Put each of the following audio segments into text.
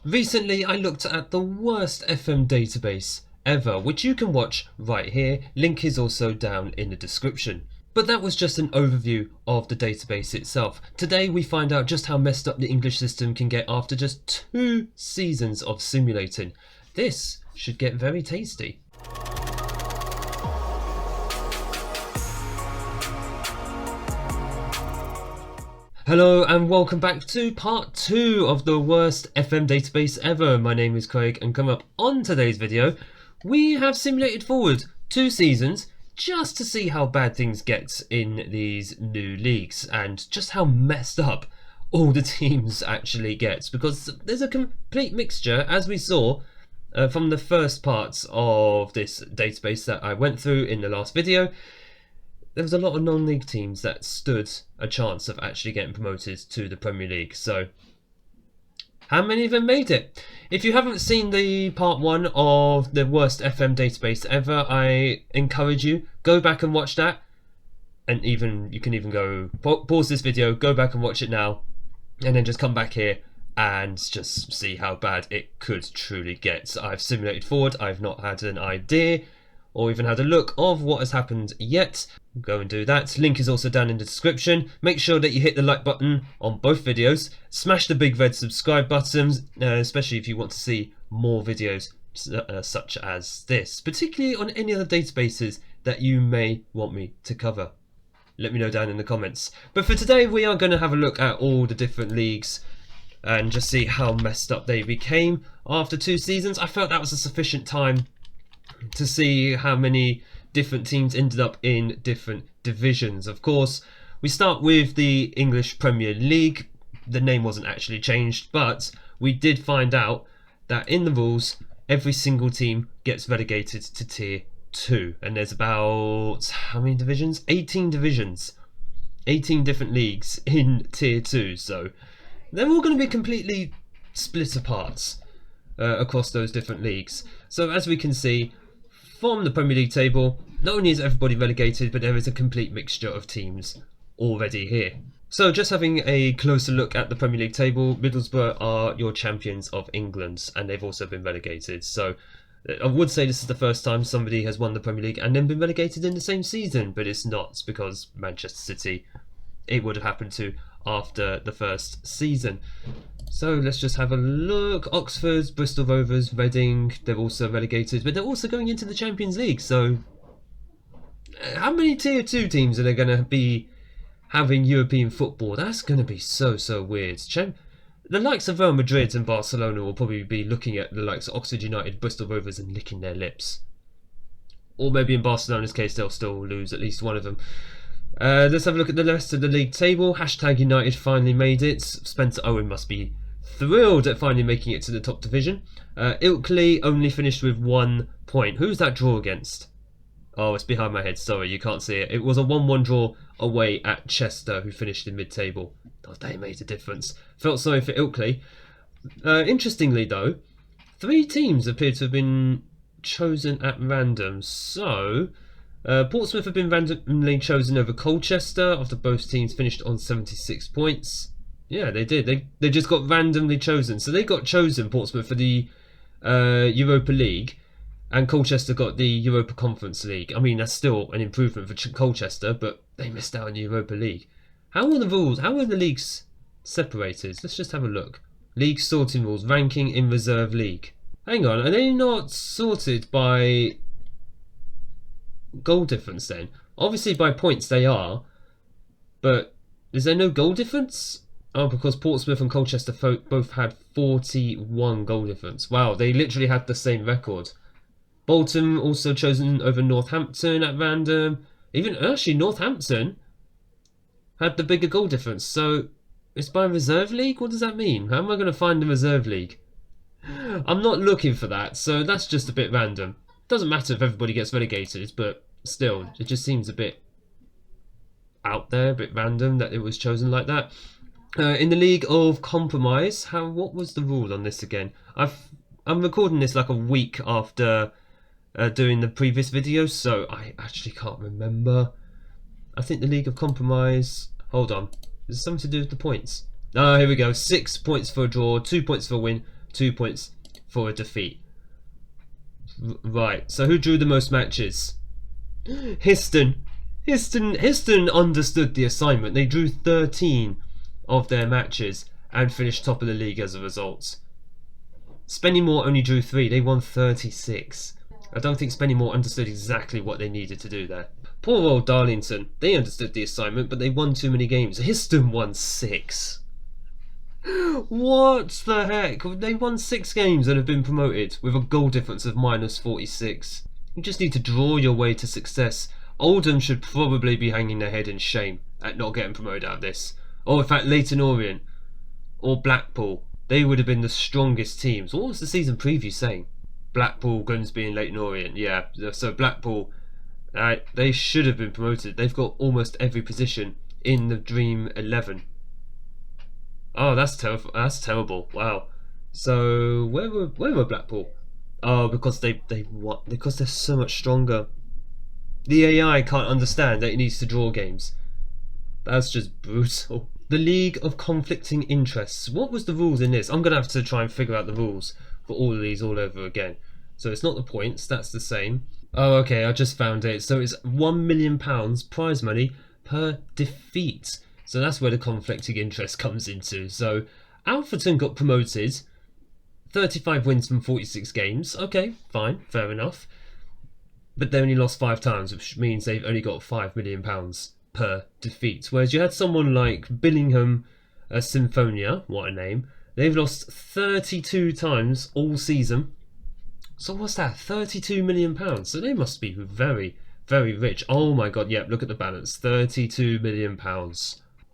Recently I looked at the worst FM database ever, which you can watch right here. Link is also down in the description. But that was just an overview of the database itself. Today we find out just how messed up the English system can get after just 2 seasons of simulating. This should get very tasty. Hello and welcome back to part 2 of the worst FM database ever. My name is Craig, and coming up on today's video, we have simulated forward 2 seasons just to see how bad things get in these new leagues and just how messed up all the teams actually get, because there's a complete mixture, as we saw from the first parts of this database that I went through in the last video. There was a lot of non-league teams that stood a chance of actually getting promoted to the Premier League. So, how many of them made it? If you haven't seen the part 1 of the worst FM database ever, I encourage you, go back and watch that. And you can even go pause this video, go back and watch it now, and then just come back here and just see how bad it could truly get. I've simulated forward, I've not had an idea or even had a look of what has happened yet. Go and do that. Link is also down in the description. Make sure that you hit the like button on both videos. Smash the big red subscribe buttons, especially if you want to see more videos such as this, particularly on any other databases that you may want me to cover. Let me know down in the comments. But for today, we are going to have a look at all the different leagues and just see how messed up they became after 2 seasons. I felt that was a sufficient time to see how many different teams ended up in different divisions. Of course, we start with the English Premier League. The name wasn't actually changed, but we did find out that in the rules, every single team gets relegated to Tier 2. And there's about, how many divisions? 18 divisions. 18 different leagues in Tier 2. So they're all going to be completely split apart across those different leagues. So as we can see from the Premier League table, not only is everybody relegated, but there is a complete mixture of teams already here. So just having a closer look at the Premier League table, Middlesbrough are your champions of England, and they've also been relegated. So I would say this is the first time somebody has won the Premier League and then been relegated in the same season, but it's not, because Manchester City, it would have happened to after the first season. So let's just have a look. Oxford, Bristol Rovers, Reading, they're also relegated, but they're also going into the Champions League. So how many Tier 2 teams are they going to be having European football? That's going to be so weird. The likes of Real Madrid and Barcelona will probably be looking at the likes of Oxford United, Bristol Rovers and licking their lips. Or maybe in Barcelona's case, they'll still lose at least one of them. Let's have a look at the rest of the league table. Hashtag United finally made it. Spencer Owen must be thrilled at finally making it to the top division. Ilkley only finished with 1 point. Who's that draw against? Oh, it's behind my head. Sorry, you can't see it. It was a 1-1 draw away at Chester, who finished in mid-table. Oh, they made a difference. Felt sorry for Ilkley. Interestingly, though, 3 teams appear to have been chosen at random. So Portsmouth have been randomly chosen over Colchester after both teams finished on 76 points. Yeah, they did. They just got randomly chosen. So they got chosen, Portsmouth, for the Europa League, and Colchester got the Europa Conference League. I mean, that's still an improvement for Colchester, but they missed out on the Europa League. How are the rules? How are the leagues separated? Let's just have a look. League sorting rules. Ranking in reserve league. Hang on, are they not sorted by goal difference then? Obviously by points they are, but is there no goal difference? Oh, because Portsmouth and Colchester both had 41 goal difference. Wow, they literally had the same record. Bolton also chosen over Northampton at random. Even actually Northampton had the bigger goal difference. So it's by reserve league? What does that mean? How am I going to find the reserve league? I'm not looking for that, so that's just a bit random. Doesn't matter if everybody gets relegated, but still, it just seems a bit out there, a bit random that it was chosen like that. In the League of Compromise, what was the rule on this again? I'm recording this like a week after doing the previous video, so I actually can't remember. I think the League of Compromise, hold on, is it something to do with the points? Ah, here we go. 6 points for a draw, 2 points for a win, 2 points for a defeat. Right, so who drew the most matches? Histon understood the assignment. They drew 13 of their matches and finished top of the league as a result. Spennymoor only drew 3. They won 36. I don't think Spennymoor understood exactly what they needed to do there. Poor old Darlington. They understood the assignment, but they won too many games. Histon won 6. What the heck? They won 6 games and have been promoted with a goal difference of -46. You just need to draw your way to success. Oldham should probably be hanging their head in shame at not getting promoted out of this. Or in fact, Leyton Orient or Blackpool. They would have been the strongest teams. What was the season preview saying? Blackpool, Grimsby and Leyton Orient. Yeah, so Blackpool, they should have been promoted. They've got almost every position in the Dream 11. Oh, that's terrible. That's terrible. Wow. So where were Blackpool? Oh, because because they're so much stronger. The AI can't understand that it needs to draw games. That's just brutal. The League of Conflicting Interests. What was the rules in this? I'm going to have to try and figure out the rules for all of these all over again. So it's not the points, that's the same. Oh, okay, I just found it. So it's £1 million prize money per defeat. So that's where the conflicting interest comes into. So Alfreton got promoted. 35 wins from 46 games. Okay, fine, fair enough. But they only lost 5 times, which means they've only got £5 million per defeat. Whereas you had someone like Billingham Symphonia, what a name. They've lost 32 times all season. So what's that? £32 million. So they must be very, very rich. Oh my god, yep, look at the balance. £32 million.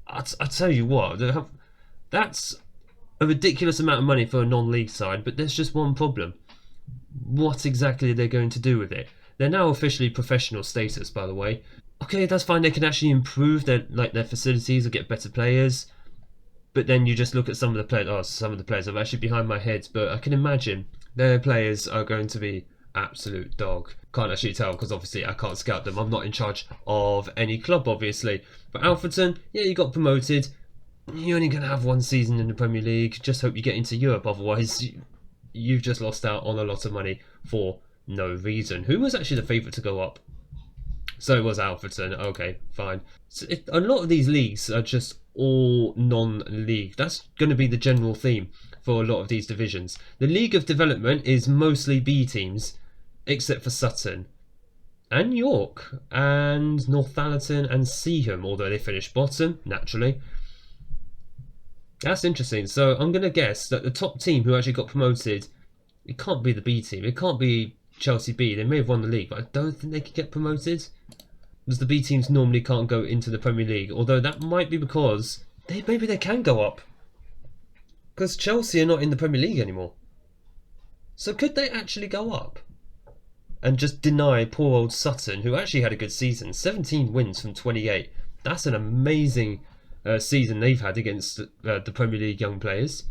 I tell you what, that's a ridiculous amount of money for a non-league side, but there's just one problem. What exactly are they going to do with it? They're now officially professional status, by the way. Okay, that's fine. They can actually improve their facilities or get better players. But then you just look at some of the players. Oh, some of the players are actually behind my head, but I can imagine their players are going to be absolute dog. Can't actually tell because obviously I can't scout them. I'm not in charge of any club, obviously. But Alfreton, yeah, you got promoted. You're only going to have one season in the Premier League. Just hope you get into Europe. Otherwise, you've just lost out on a lot of money for no reason. Who was actually the favourite to go up? So it was Alfreton. Okay, fine. So a lot of these leagues are just all non-league. That's going to be the general theme for a lot of these divisions. The League of Development is mostly B teams, except for Sutton and York and Northallerton and Seaham, although they finished bottom, naturally. That's interesting. So I'm going to guess that the top team who actually got promoted, it can't be the B team. It can't be Chelsea B. They may have won the league, but I don't think they could get promoted. Because the B teams normally can't go into the Premier League. Although that might be because maybe they can go up. Because Chelsea are not in the Premier League anymore. So could they actually go up? And just deny poor old Sutton, who actually had a good season. 17 wins from 28. That's an amazing season they've had against the Premier League young players.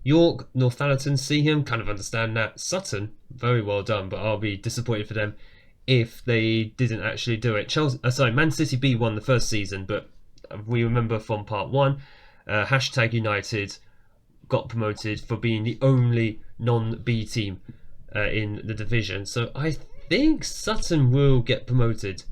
York, Northallerton, Seaham, kind of understand that. Sutton, very well done, but I'll be disappointed for them if they didn't actually do it. Man City B won the first season, but we remember from part 1, #United got promoted for being the only non-B team in the division. So I think Sutton will get promoted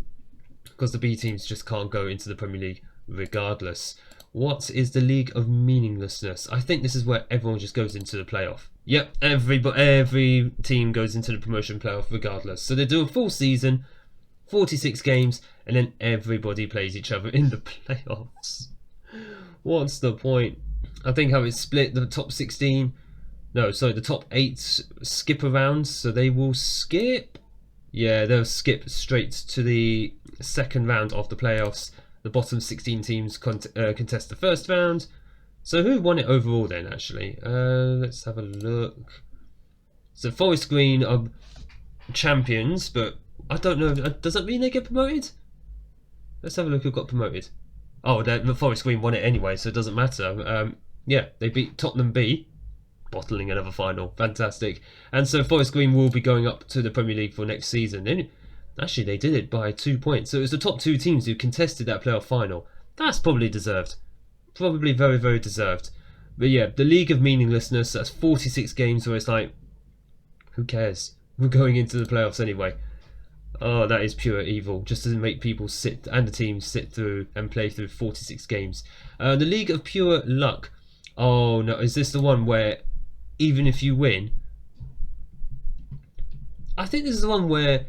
because the B teams just can't go into the Premier League regardless. What is the League of Meaninglessness? I think this is where everyone just goes into the playoff. Yep, every team goes into the promotion playoff regardless. So they do a full season, 46 games, and then everybody plays each other in the playoffs. What's the point? I think how it's split, the top 16... No, sorry, the top 8 skip around, so they will skip... Yeah, they'll skip straight to the second round of the playoffs. The bottom 16 teams contest the first round. So who won it overall then, actually? Let's have a look. So Forest Green are champions, but I don't know. Does that mean they get promoted? Let's have a look who got promoted. Oh, the Forest Green won it anyway, so it doesn't matter. Yeah, they beat Tottenham B, bottling another final. Fantastic. And so Forest Green will be going up to the Premier League for next season. Actually, they did it by 2 points. So it was the top 2 teams who contested that playoff final. That's probably deserved. Probably very, very deserved. But yeah, the League of Meaninglessness, that's 46 games where it's like, who cares? We're going into the playoffs anyway. Oh, that is pure evil. Just to make people sit, and the teams sit through and play through 46 games. The League of Pure Luck. Oh no, is this the one where even if you win... I think this is the one where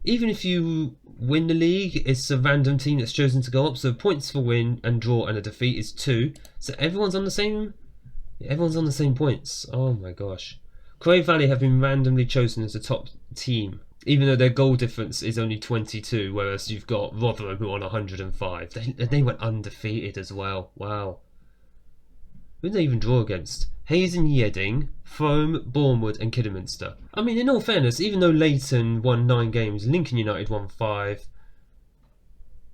even if you win the league, it's a random team that's chosen to go up. So points for win and draw and a defeat is 2. So everyone's on the same points. Oh my gosh. Cray Valley have been randomly chosen as the top team, even though their goal difference is only 22, whereas you've got Rotherham who are on 105. They went undefeated as well. Wow. Who did they even draw against? Hayes and Yeading, Frome, Bournemouth and Kidderminster. I mean, in all fairness, even though Leighton won 9 games, Lincoln United won 5.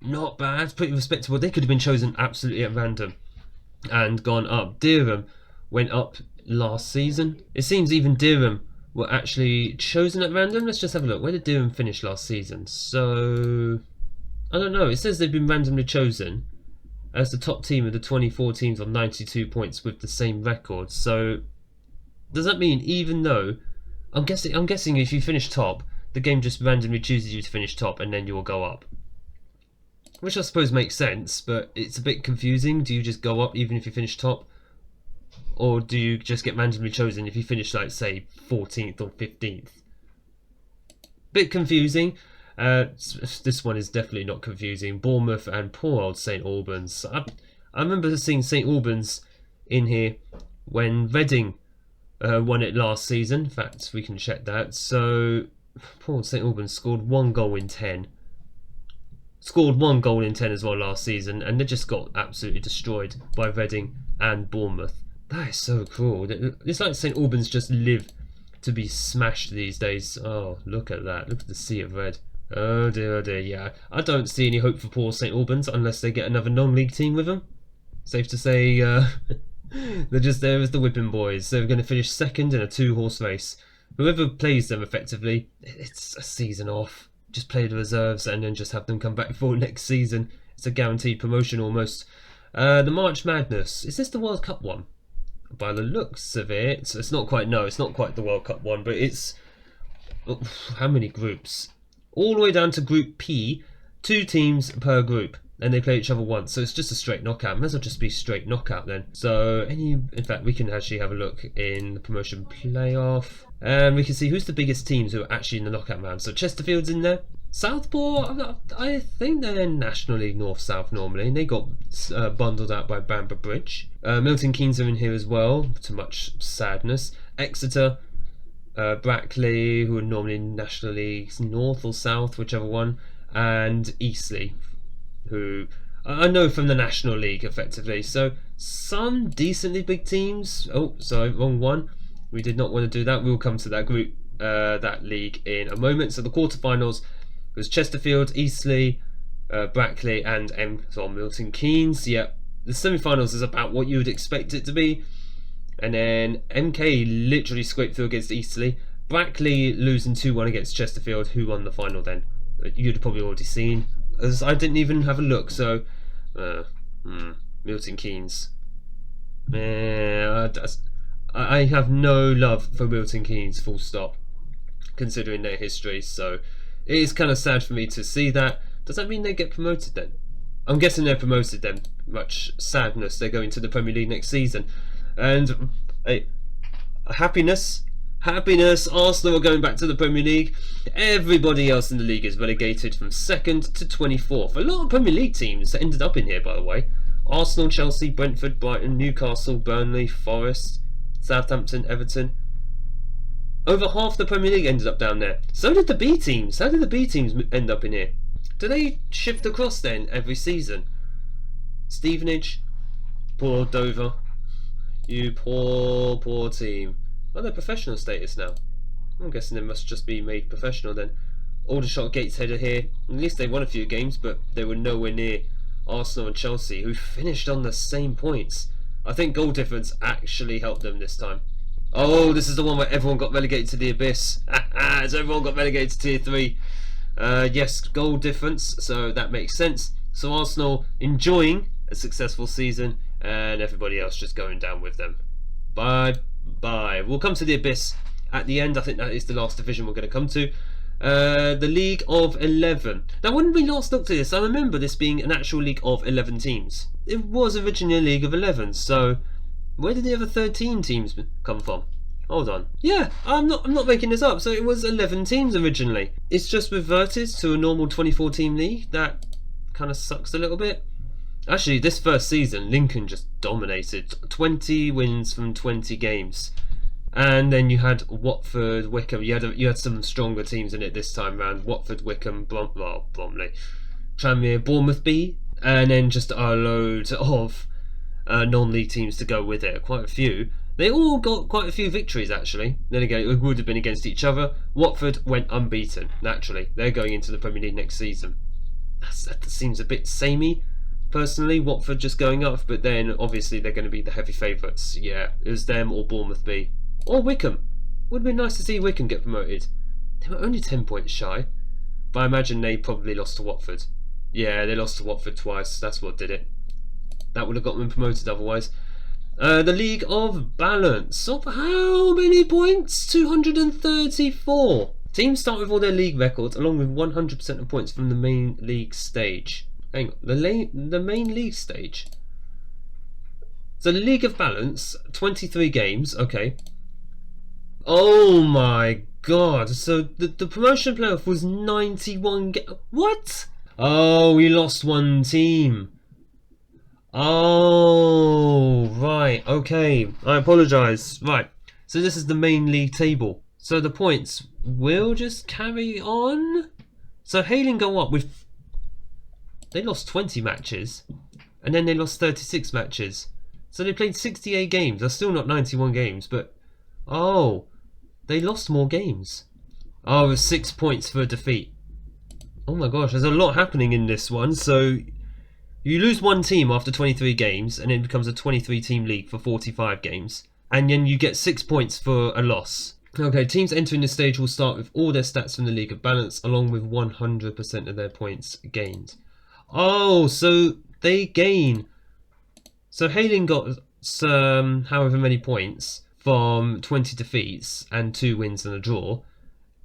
Not bad, pretty respectable. They could have been chosen absolutely at random and gone up. Durham went up last season. It seems even Durham were actually chosen at random. Let's just have a look. Where did Durham finish last season? So, I don't know. It says they've been randomly chosen as the top team of the 24 teams on 92 points with the same record. So, does that mean even though... I'm guessing if you finish top, the game just randomly chooses you to finish top and then you will go up. Which I suppose makes sense, but it's a bit confusing. Do you just go up even if you finish top? Or do you just get randomly chosen if you finish, like, say, 14th or 15th? Bit confusing. This one is definitely not confusing. Bournemouth and poor old St Albans. I remember seeing St Albans in here when Reading won it last season. In fact, we can check that. So, poor St Albans scored 1 goal in 10. Scored 1 goal in 10 as well last season, and they just got absolutely destroyed by Reading and Bournemouth. That is so cruel. It's like St Albans just live to be smashed these days. Oh, look at that. Look at the sea of red. Oh dear, yeah. I don't see any hope for poor St Albans unless they get another non-league team with them. Safe to say, they're just there as the whipping boys. They're going to finish second in a 2-horse race. Whoever plays them effectively, it's a season off. Just play the reserves and then just have them come back for next season. It's a guaranteed promotion almost. The March Madness. Is this the World Cup one? By the looks of it, it's not quite. No, it's not quite the World Cup one, but it's how many groups? All the way down to Group P, 2 teams per group, and they play each other once. So it's just a straight knockout. Might as well just be straight knockout then. So in fact, we can actually have a look in the promotion playoff, and we can see who's the biggest teams who are actually in the knockout round. So Chesterfield's in there. Southport, I think they're National League North-South normally, and they got bundled out by Bamber Bridge. Milton Keynes are in here as well, to much sadness. Exeter, Brackley, who are normally National Leagues North or South, whichever one, and Eastleigh, who I know from the National League effectively. So some decently big teams. Oh, sorry, wrong one. We did not want to do that. We'll come to that group, that league in a moment. So the quarterfinals was Chesterfield, Eastleigh, Brackley and Milton Keynes. Yeah, the semi-finals is about what you would expect it to be. And then MK literally scraped through against Eastleigh. Brackley losing 2-1 against Chesterfield, who won the final then. You'd have probably already seen, as I didn't even have a look. So, Milton Keynes. I have no love for Milton Keynes, full stop, considering their history. So it is kind of sad for me to see that. Does that mean they get promoted then? I'm guessing they're promoted then. Much sadness. They're going to the Premier League next season. And happiness. Arsenal are going back to the Premier League. Everybody else in the league is relegated from 2nd to 24th. A lot of Premier League teams ended up in here, by the way. Arsenal, Chelsea, Brentford, Brighton, Newcastle, Burnley, Forest, Southampton, Everton. Over half the Premier League ended up down there. So did the B teams. How did the B teams end up in here? Do they shift across then every season? Stevenage, poor Dover. You poor team. Oh, they're professional status now. I'm guessing they must just be made professional then. Aldershot, Gateshead are here. At least they won a few games, but they were nowhere near Arsenal and Chelsea, who finished on the same points. I think goal difference actually helped them this time. Oh, this is the one where everyone got relegated to the abyss. As everyone got relegated to tier 3. Yes, goal difference, so that makes sense. So Arsenal enjoying a successful season, and everybody else just going down with them. Bye bye. We'll come to the Abyss at the end. I think that is the last division we're going to come to. The League of 11. Now, when we last looked at this, I remember this being an actual League of 11 teams. It was originally a League of 11, so where did the other 13 teams come from? Hold on. Yeah, I'm not making this up. So it was 11 teams originally. It's just reverted to a normal 24 team league. That kind of sucks a little bit. Actually, this first season, Lincoln just dominated. 20 wins from 20 games. And then you had Watford, Wickham. You had some stronger teams in it this time round. Watford, Wickham, Bromley, Tranmere, Bournemouth B, and then just a load of non-league teams to go with it. Quite a few. They all got quite a few victories actually. Then again, it would have been against each other. Watford went unbeaten. Naturally, they're going into the Premier League next season. That seems a bit samey. Personally, Watford just going up, but then obviously they're going to be the heavy favourites. Yeah, it was them or Bournemouth B. Or Wickham. Would have been nice to see Wickham get promoted. They were only 10 points shy. But I imagine they probably lost to Watford. Yeah, they lost to Watford twice. That's what did it. That would have got them promoted otherwise. The League of Balance. Of how many points? 234. Teams start with all their league records along with 100% of points from the main league stage. Hang on, the main league stage. So the League of Balance, 23 games, okay. Oh my god, so the promotion playoff was 91 what? Oh, we lost one team. Oh, right, okay, I apologise. Right, so this is the main league table. So the points will just carry on. So Hayling go up with... They lost 20 matches, and then they lost 36 matches. So they played 68 games. That's still not 91 games, but... Oh, they lost more games. Oh, it was 6 points for a defeat. Oh my gosh, there's a lot happening in this one. So you lose one team after 23 games, and it becomes a 23-team league for 45 games. And then you get 6 points for a loss. Okay, teams entering this stage will start with all their stats from the League of Balance, along with 100% of their points gained. Oh, so they gain. So Hayling got some however many points from 20 defeats and 2 wins and a draw,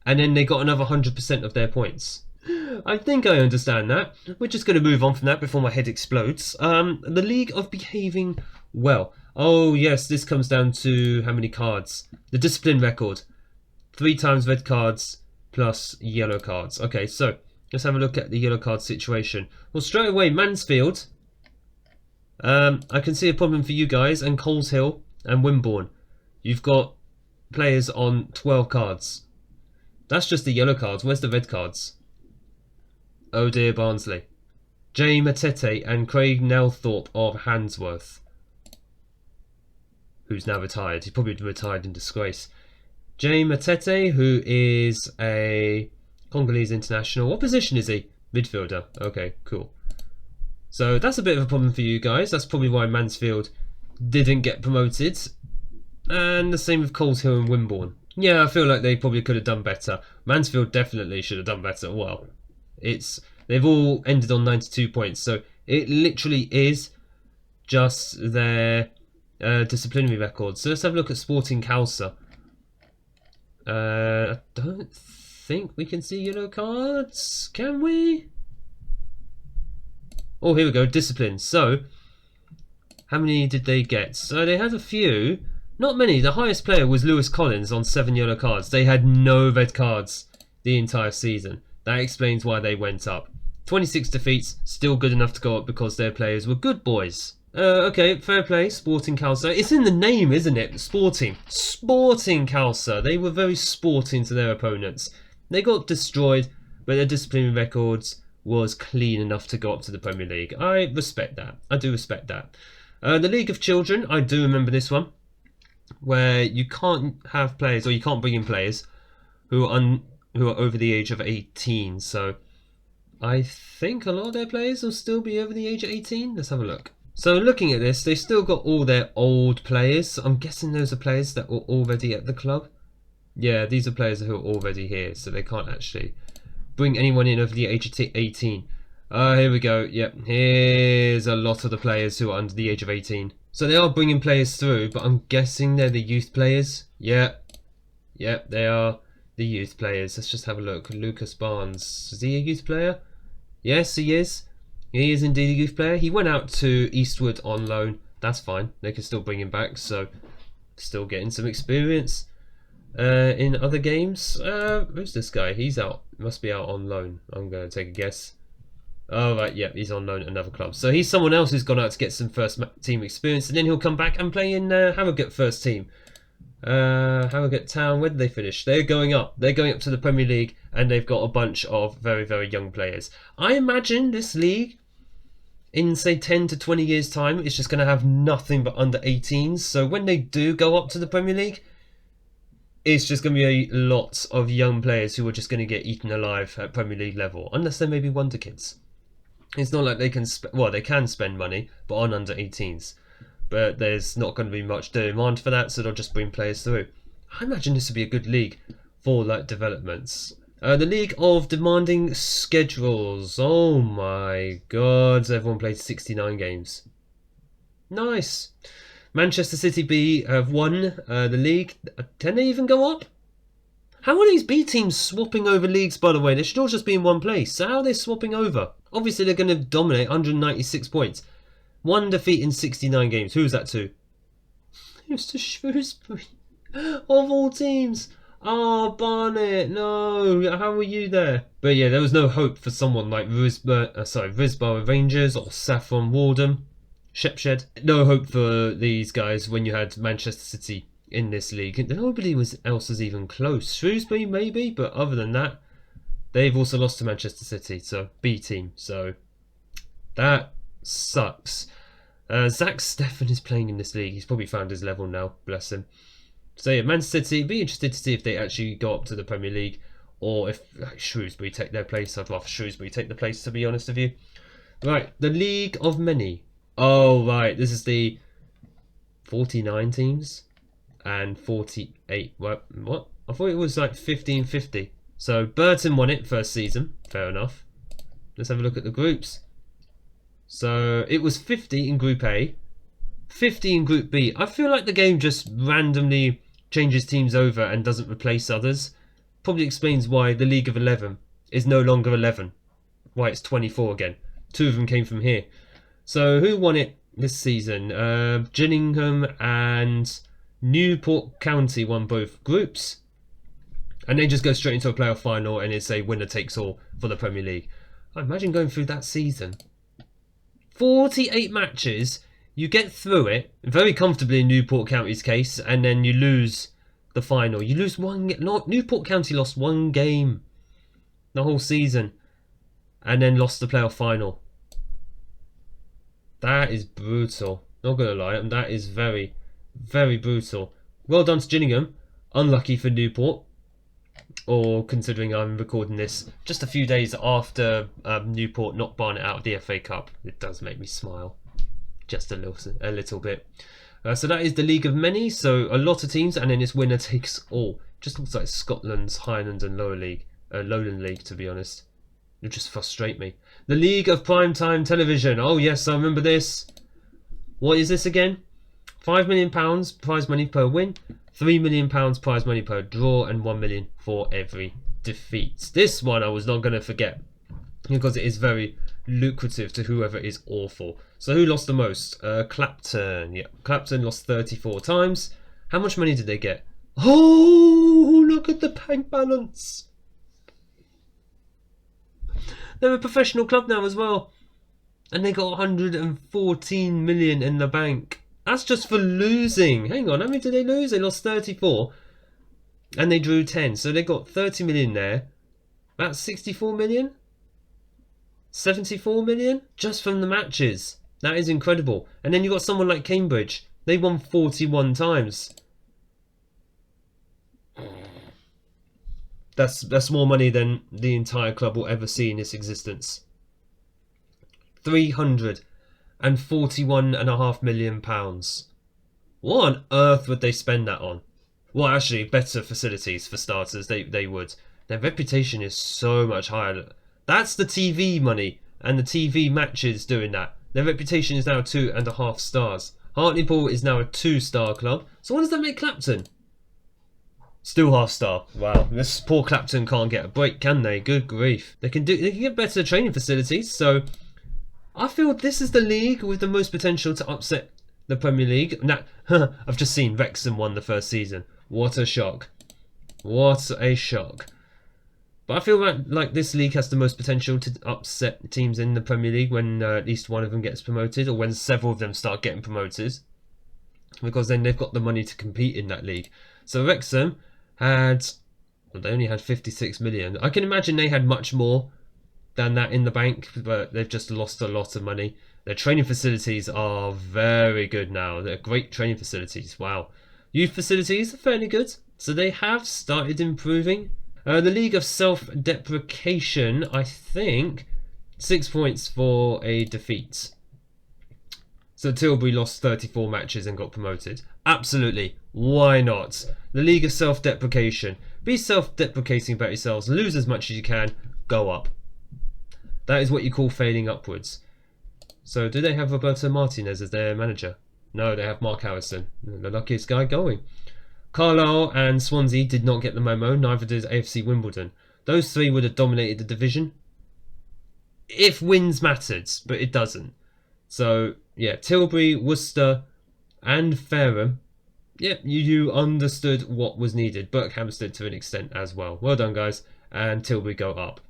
and then they got another 100% of their points. I think I understand that. We're just going to move on from that before my head explodes. The League of Behaving Well. Oh yes, this comes down to how many cards. The discipline record. 3 times red cards plus yellow cards. Okay, so let's have a look at the yellow card situation. Well, straight away, Mansfield. I can see a problem for you guys, and Coleshill and Wimborne. You've got players on 12 cards. That's just the yellow cards. Where's the red cards? Oh dear, Barnsley. Jay Matete and Craig Nelthorpe of Handsworth. Who's now retired. He's probably retired in disgrace. Jay Matete, who is a Congolese international. What position is he? Midfielder. Okay, cool. So that's a bit of a problem for you guys. That's probably why Mansfield didn't get promoted. And the same with Coleshill and Wimborne. Yeah, I feel like they probably could have done better. Mansfield definitely should have done better. Well, they've all ended on 92 points. So it literally is just their disciplinary records. So let's have a look at Sporting Calcer. I don't think we can see yellow cards. Can we? Oh, here we go. Discipline. So, how many did they get? So they had a few. Not many. The highest player was Lewis Collins on 7 yellow cards. They had no red cards the entire season. That explains why they went up. 26 defeats. Still good enough to go up because their players were good boys. Okay, fair play. Sporting Calcer. It's in the name, isn't it? Sporting. Sporting Calcer. They were very sporting to their opponents. They got destroyed, but their disciplinary records was clean enough to go up to the Premier League. I respect that. I do respect that. The League of Children, I do remember this one, where you can't have players, or you can't bring in players who are over the age of 18. So I think a lot of their players will still be over the age of 18. Let's have a look. So looking at this, they've still got all their old players. I'm guessing those are players that were already at the club. Yeah, these are players who are already here, so they can't actually bring anyone in over the age of 18. Here we go. Yep, here's a lot of the players who are under the age of 18. So they are bringing players through, but I'm guessing they're the youth players. Yep, they are the youth players. Let's just have a look. Lucas Barnes, is he a youth player? Yes, he is. He is indeed a youth player. He went out to Eastwood on loan. That's fine. They can still bring him back, so still getting some experience in other games. Who's this guy? He's out. Must be out on loan. I'm going to take a guess. Oh, right, yeah, he's on loan at another club. So he's someone else who's gone out to get some first team experience, and then he'll come back and play in Harrogate first team. Harrogate Town, where did they finish? They're going up. They're going up to the Premier League, and they've got a bunch of very, very young players. I imagine this league, in say 10 to 20 years' time, is just going to have nothing but under 18s. So when they do go up to the Premier League, it's just going to be a lot of young players who are just going to get eaten alive at Premier League level, unless they're maybe wonder kids. It's not like they can, they can spend money, but on under 18s. But there's not going to be much demand for that, so they'll just bring players through. I imagine this would be a good league for like developments. The League of Demanding Schedules. Oh my god, everyone played 69 games. Nice. Manchester City B have won the league. Can they even go up? How are these B teams swapping over leagues, by the way? They should all just be in one place. So how are they swapping over? Obviously, they're going to dominate 196 points. One defeat in 69 games. Who's that to? It's to Shrewsbury. Of all teams. Oh, Barnet, no. How were you there? But yeah, there was no hope for someone like Risborough Rangers or Saffron Walden. Shepshed. No hope for these guys when you had Manchester City in this league. Nobody else was even close. Shrewsbury maybe, but other than that, they've also lost to Manchester City, so B team. So that sucks. Zach Steffen is playing in this league. He's probably found his level now, bless him. So yeah, Manchester City, be interested to see if they actually go up to the Premier League, or if like, Shrewsbury take their place. I'd rather Shrewsbury take the place, to be honest with you. Right, the League of Many. Oh right, this is the 49 teams and 48. What? I thought it was like 15-50. So Burton won it first season. Fair enough. Let's have a look at the groups. So it was 50 in Group A, 50 in Group B. I feel like the game just randomly changes teams over and doesn't replace others. Probably explains why the League of 11 is no longer 11. Why it's 24 again. 2 of them came from here. So who won it this season? Gillingham and Newport County won both groups. And they just go straight into a playoff final, and it's a winner takes all for the Premier League. I imagine going through that season. 48 matches, you get through it very comfortably in Newport County's case, and then you lose the final. You lose one. Newport County lost one game the whole season, and then lost the playoff final. That is brutal. Not gonna lie, that is very, very brutal. Well done to Gillingham. Unlucky for Newport. Or considering I'm recording this just a few days after Newport knocked Barnet out of the FA Cup. It does make me smile. Just a little bit. So that is the League of Many. So a lot of teams, and then it's winner takes all. Just looks like Scotland's Highland and Lowland League, to be honest. It just frustrate me. The League of Primetime Television. Oh yes, I remember this. What is this again? £5 million prize money per win, £3 million prize money per draw, and £1 million for every defeat. This one I was not going to forget because it is very lucrative to whoever is awful. So who lost the most? Clapton. Yeah, Clapton lost 34 times. How much money did they get? Oh, look at the bank balance. They're a professional club now as well, and they got 114 million in the bank. That's just for losing. Hang on, how many did they lose? They lost 34 and they drew 10. So they got 30 million there. That's 64 million? 74 million? Just from the matches. That is incredible. And then you got someone like Cambridge. They won 41 times. That's more money than the entire club will ever see in its existence. £341.5 million. What on earth would they spend that on? Well, actually, better facilities for starters. They would. Their reputation is so much higher. That's the TV money, and the TV matches doing that. Their reputation is now 2.5 stars. Hartlepool is now a 2-star club. So what does that make Clapton? Still half-star. Wow, this poor Clapton can't get a break, can they? Good grief. They can get better training facilities. So I feel this is the league with the most potential to upset the Premier League. Now, I've just seen Wrexham won the first season. What a shock. What a shock. But I feel like this league has the most potential to upset teams in the Premier League when at least one of them gets promoted, or when several of them start getting promoted, because then they've got the money to compete in that league. So Wrexham had, well, they only had 56 million. I can imagine they had much more than that in the bank, but they've just lost a lot of money. Their training facilities are very good now. They're great training facilities. Wow. Youth facilities are fairly good, so they have started improving. The League of Self-Deprecation, I think, 6 points for a defeat. So Tilbury lost 34 matches and got promoted. Absolutely. Why not? The League of Self-Deprecation. Be self-deprecating about yourselves. Lose as much as you can. Go up. That is what you call failing upwards. So do they have Roberto Martinez as their manager? No, they have Mark Harrison. The luckiest guy going. Carlisle and Swansea did not get the memo. Neither did AFC Wimbledon. Those three would have dominated the division if wins mattered, but it doesn't. So yeah, Tilbury, Worcester and Fareham, yep, you understood what was needed. Berkhamsted to an extent as well. Well done, guys. And Tilbury go up.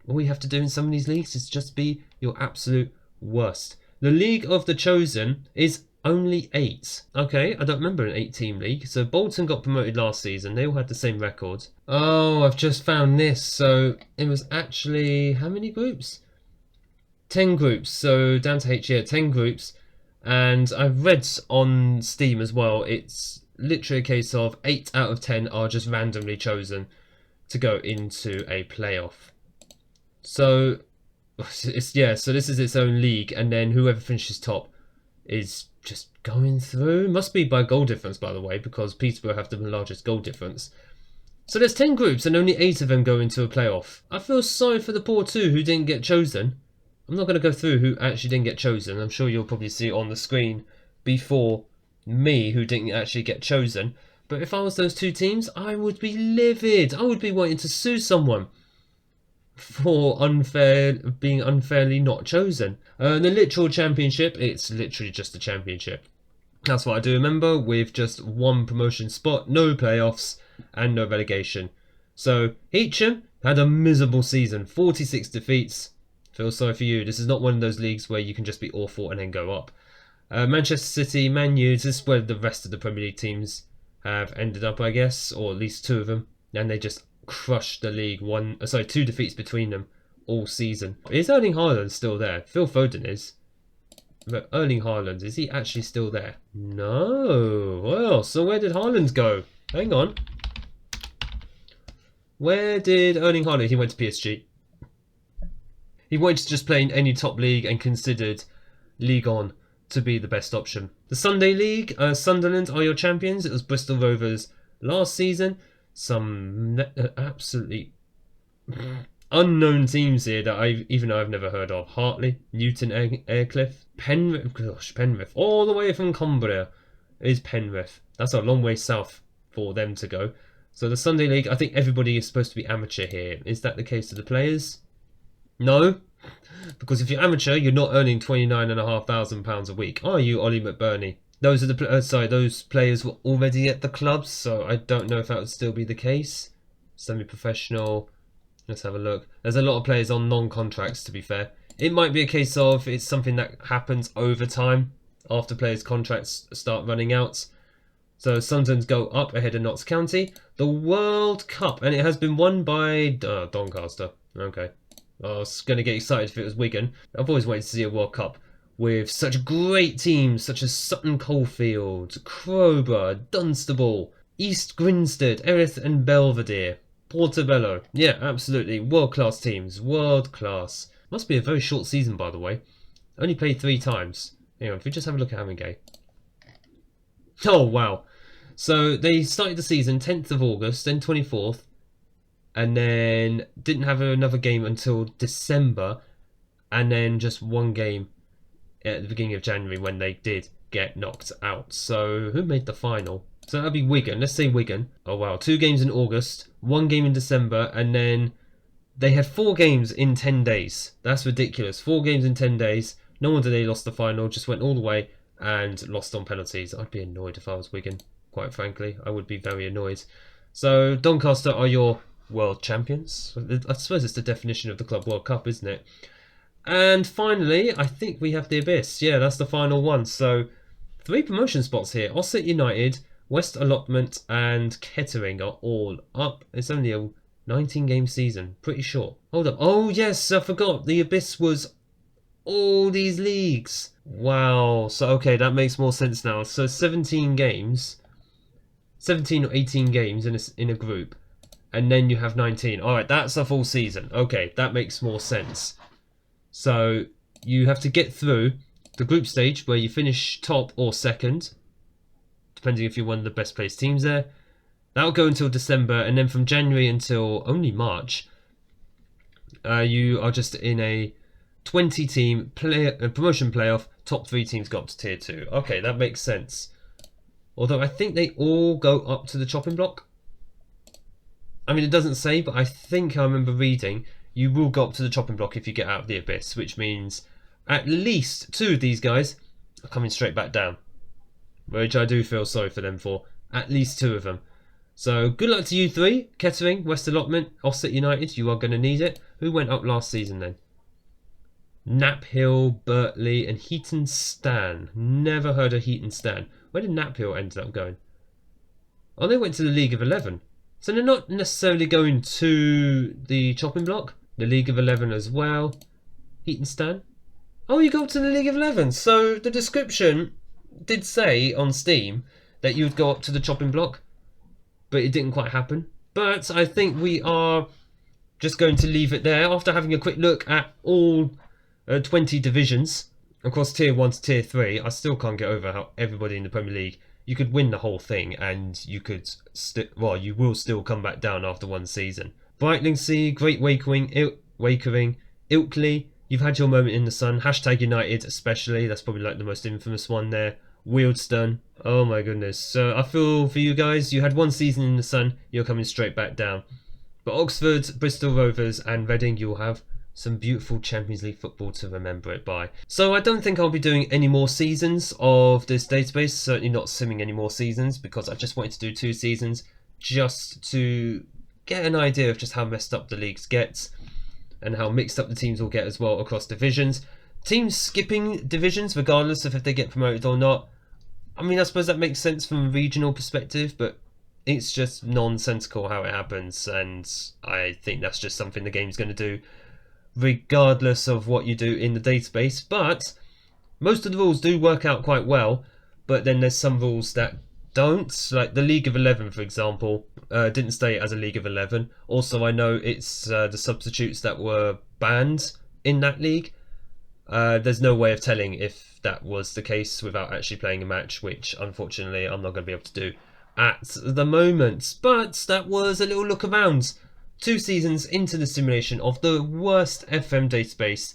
All you have to do in some of these leagues is just be your absolute worst. The League of the Chosen is only 8. Okay, I don't remember an 8-team league. So Bolton got promoted last season. They all had the same record. Oh, I've just found this. So it was actually, how many groups? 10 groups. So down to H, yeah, 10 groups. And I've read on Steam as well, it's literally a case of 8 out of 10 are just randomly chosen to go into a playoff. So it's, yeah, so this is its own league, and then whoever finishes top is just going through. Must be by goal difference, by the way, because Peterborough have the largest goal difference. So there's 10 groups and only 8 of them go into a playoff. I feel sorry for the poor 2 who didn't get chosen. I'm not going to go through who actually didn't get chosen. I'm sure you'll probably see it on the screen before me who didn't actually get chosen. But if I was those 2 teams, I would be livid. I would be wanting to sue someone for being unfairly not chosen. The literal championship, it's literally just a championship. That's what I do remember, with just 1 promotion spot, no playoffs and no relegation. So Heacham had a miserable season, 46 defeats. Feel sorry for you. This is not one of those leagues where you can just be awful and then go up. Manchester City, Man U, this is where the rest of the Premier League teams have ended up, I guess, or at least 2 of them, and they just crushed the league. 2 defeats between them all season. Is Erling Haaland still there? Phil Foden is. But Erling Haaland, is he actually still there? No. Well, so where did Haaland go? Hang on. Where did Erling Haaland? He went to PSG. He wanted to just play in any top league and considered League On to be the best option. The Sunday League, Sunderland are your champions. It was Bristol Rovers last season. Some absolutely unknown teams here that I've never heard of. Hartley, Newton Aircliffe, Penrith. Gosh, Penrith. All the way from Cumbria is Penrith. That's a long way south for them to go. So the Sunday League, I think everybody is supposed to be amateur here. Is that the case of the players? No, because if you're amateur, you're not earning £29,500 a week, are you, Ollie McBurney? Those are the those players were already at the clubs, so I don't know if that would still be the case. Semi-professional. Let's have a look. There's a lot of players on non-contracts, to be fair. It might be a case of it's something that happens over time after players' contracts start running out. So Sunderland go up ahead of Notts County. The World Cup, and it has been won by Doncaster. Okay. I was going to get excited if it was Wigan. I've always wanted to see a World Cup with such great teams such as Sutton Coldfield, Crowborough, Dunstable, East Grinstead, Erith and Belvedere, Portobello. Yeah, absolutely. World-class teams. World-class. Must be a very short season, by the way. Only played 3 times. Hang on, if we just have a look at Haringey. Oh, wow. So they started the season 10th of August, then 24th. And then didn't have another game until December. and then just one game at the beginning of January when they did get knocked out. So who made the final? So that'd be Wigan. Let's say Wigan. Oh wow, 2 games in August, 1 game in December, and then they had 4 games in 10 days. That's ridiculous. 4 games in 10 days. No wonder they lost the final. Just went all the way and lost on penalties. I'd be annoyed if I was Wigan, quite frankly. I would be very annoyed. So Doncaster are your world champions. I suppose it's the definition of the Club World Cup, isn't it? And finally, I think we have the Abyss. Yeah, that's the final one. So 3 promotion spots here. Ossett United, West Allotment and Kettering are all up. It's only a 19-game season. Pretty short. Hold up. Oh, yes, I forgot. The Abyss was all these leagues. Wow. So, okay, that makes more sense now. So 17 games. 17 or 18 games in a group. And then you have 19. All right, that's a full season. Okay, that makes more sense. So you have to get through the group stage where you finish top or second, depending if you're one of the best placed teams there. That'll go until December, and then from January until only March, you are just in a 20-team promotion playoff. Top 3 teams go up to Tier 2. Okay, that makes sense. Although I think they all go up to the chopping block. I mean, it doesn't say, but I think I remember reading you will go up to the chopping block if you get out of the Abyss, which means at least 2 of these guys are coming straight back down, which I do feel sorry for them for. At least 2 of them. So good luck to you 3. Kettering, West Allotment, Ossett United. You are going to need it. Who went up last season then? Knapp Hill, Birtley and Heaton Stan. Never heard of Heaton Stan. Where did Knapp Hill end up going? Oh, they went to the League of 11. So they're not necessarily going to the chopping block. The League of 11 as well. Heaton Stan. Oh, you go to the League of 11. So the description did say on Steam that you would go up to the chopping block, but it didn't quite happen. But I think we are just going to leave it there after having a quick look at all 20 divisions across Tier 1 to Tier 3. I still can't get over how everybody in the Premier League, you could win the whole thing and you could you will still come back down after one season. Brightlingsea, Great Wakering, Ilkley, you've had your moment in the sun. Hashtag United especially, that's probably like the most infamous one there. Wealdstone, oh my goodness. So I feel for you guys, you had one season in the sun, you're coming straight back down. But Oxford, Bristol Rovers and Reading, you'll have some beautiful Champions League football to remember it by. So I don't think I'll be doing any more seasons of this database, certainly not simming any more seasons, because I just wanted to do 2 seasons just to get an idea of just how messed up the leagues get and how mixed up the teams will get as well across divisions. Teams skipping divisions regardless of if they get promoted or not, I mean, I suppose that makes sense from a regional perspective, but it's just nonsensical how it happens, and I think that's just something the game's going to do regardless of what you do in the database. But most of the rules do work out quite well, but then there's some rules that don't, like the League of 11 for example, didn't stay as a League of 11. Also, I know it's the substitutes that were banned in that league. There's no way of telling if that was the case without actually playing a match, which unfortunately I'm not going to be able to do at the moment. But that was a little look around 2 seasons into the simulation of the worst FM database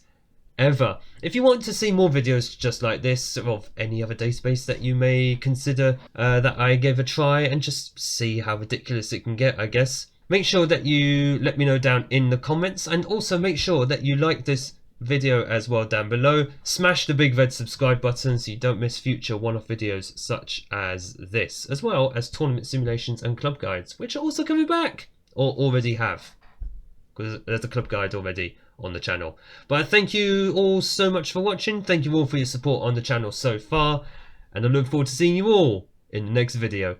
ever. If you want to see more videos just like this, or of any other database that you may consider that I gave a try, and just see how ridiculous it can get, I guess, make sure that you let me know down in the comments, and also make sure that you like this video as well down below. Smash the big red subscribe button so you don't miss future one-off videos such as this, as well as tournament simulations and club guides, which are also coming back, or already have, because there's a club guide already on the channel. But thank you all so much for watching. Thank you all for your support on the channel so far, and I look forward to seeing you all in the next video.